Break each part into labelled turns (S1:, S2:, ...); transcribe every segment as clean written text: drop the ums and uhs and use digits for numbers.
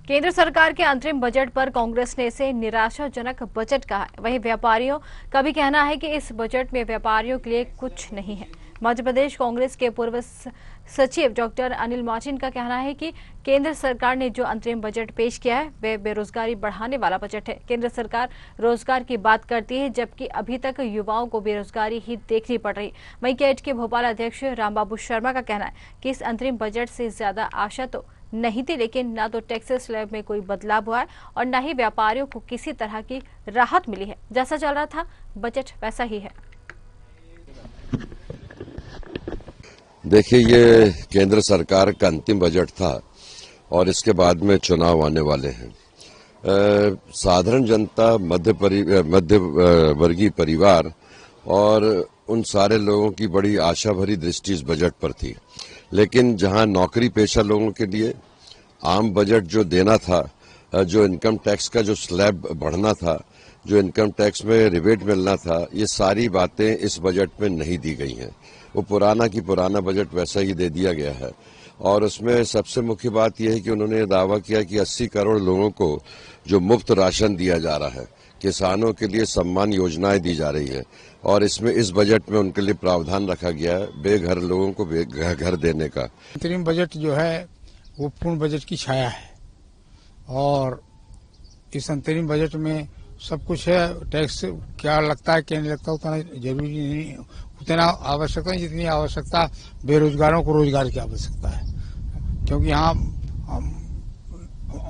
S1: केंद्र सरकार के अंतरिम बजट पर कांग्रेस ने इसे निराशाजनक बजट कहा है। वहीं व्यापारियों का भी कहना है कि इस बजट में व्यापारियों के लिए कुछ नहीं है। मध्य प्रदेश कांग्रेस के पूर्व सचिव डॉक्टर अनिल मार्टिन का कहना है कि केंद्र सरकार ने जो अंतरिम बजट पेश किया है वह बेरोजगारी बढ़ाने वाला बजट है। केंद्र सरकार रोजगार की बात करती है, जबकि अभी तक युवाओं को बेरोजगारी ही देखनी पड़ रही। वहीं कैट के भोपाल अध्यक्ष रामबाबू शर्मा का कहना है कि इस अंतरिम बजट से ज्यादा आशा तो नहीं थी, लेकिन न तो टैक्स स्लैब में कोई बदलाव हुआ है और न ही व्यापारियों को किसी तरह की राहत मिली है। जैसा चल रहा था बजट वैसा ही है।
S2: देखिए, ये केंद्र सरकार का अंतिम बजट था और इसके बाद में चुनाव आने वाले हैं। साधारण जनता, मध्य वर्गीय परिवार और उन सारे लोगों की बड़ी आशा भरी दृष्टि इस बजट पर थी, लेकिन जहां नौकरी पेशा लोगों के लिए आम बजट जो देना था, जो इनकम टैक्स का जो स्लैब बढ़ना था, जो इनकम टैक्स में रिबेट मिलना था, ये सारी बातें इस बजट में नहीं दी गई हैं। वो पुराना की पुराना बजट वैसा ही दे दिया गया है। और उसमें सबसे मुख्य बात यह है कि उन्होंने दावा किया कि 80 करोड़ लोगों को जो मुफ्त राशन दिया जा रहा है, किसानों के लिए सम्मान योजनाएं दी जा रही है और इसमें इस बजट में उनके लिए प्रावधान रखा गया है बेघर लोगों को घर देने का।
S3: अंतरिम बजट जो है वो पूर्ण बजट की छाया है और इस अंतरिम बजट में सब कुछ है। टैक्स क्या लगता है क्या नहीं लगता उतना जरूरी नहीं, उतना आवश्यकता नहीं जितनी आवश्यकता बेरोजगारों को रोजगार की आवश्यकता है, क्योंकि यहाँ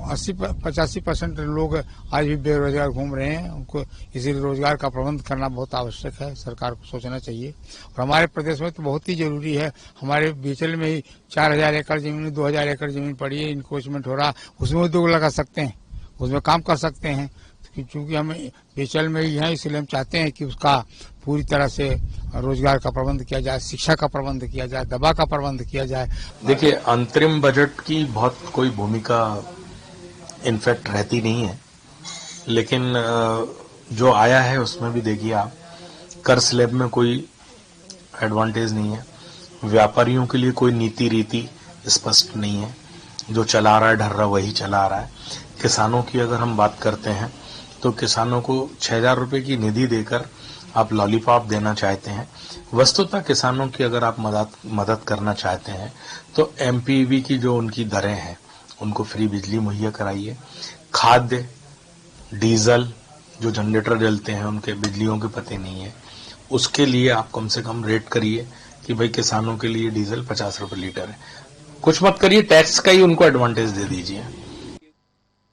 S3: 80-85% लोग आज भी बेरोजगार घूम रहे हैं। उनको इसीलिए रोजगार का प्रबंध करना बहुत आवश्यक है, सरकार को सोचना चाहिए। और हमारे प्रदेश में तो बहुत ही जरूरी है। हमारे बीचल में ही 4000 एकड़ जमीन, 2000 एकड़ जमीन पड़ी है, इंक्रोचमेंट हो रहा, उसमें उद्योग लगा सकते हैं, उसमें काम कर सकते हैं। क्योंकि हम बीचल में ही हैं, इसलिए हम चाहते हैं कि उसका पूरी तरह से रोजगार का प्रबंध किया जाए, शिक्षा का प्रबंध किया जाए, दवा का प्रबंध किया जाए।
S4: देखिए, अंतरिम बजट की बहुत कोई भूमिका इनफैक्ट रहती नहीं है, लेकिन जो आया है उसमें भी देखिए आप, कर स्लैब में कोई एडवांटेज नहीं है, व्यापारियों के लिए कोई नीति रीति स्पष्ट नहीं है, जो चला रहा है ढर्रा वही चला रहा है। किसानों की अगर हम बात करते हैं तो किसानों को 6000 रुपए की निधि देकर आप लॉलीपॉप देना चाहते हैं। वस्तुतः किसानों की अगर आप मदद करना चाहते हैं तो एमपीवी की जो उनकी दरें हैं उनको फ्री बिजली मुहैया कराइए। खाद्य, डीजल, जो जनरेटर जलते हैं उनके बिजलियों के पते नहीं है, उसके लिए आप कम से कम रेट करिए कि भाई किसानों के लिए डीजल 50 रुपए लीटर है। कुछ मत करिए, टैक्स का ही उनको एडवांटेज दे दीजिए।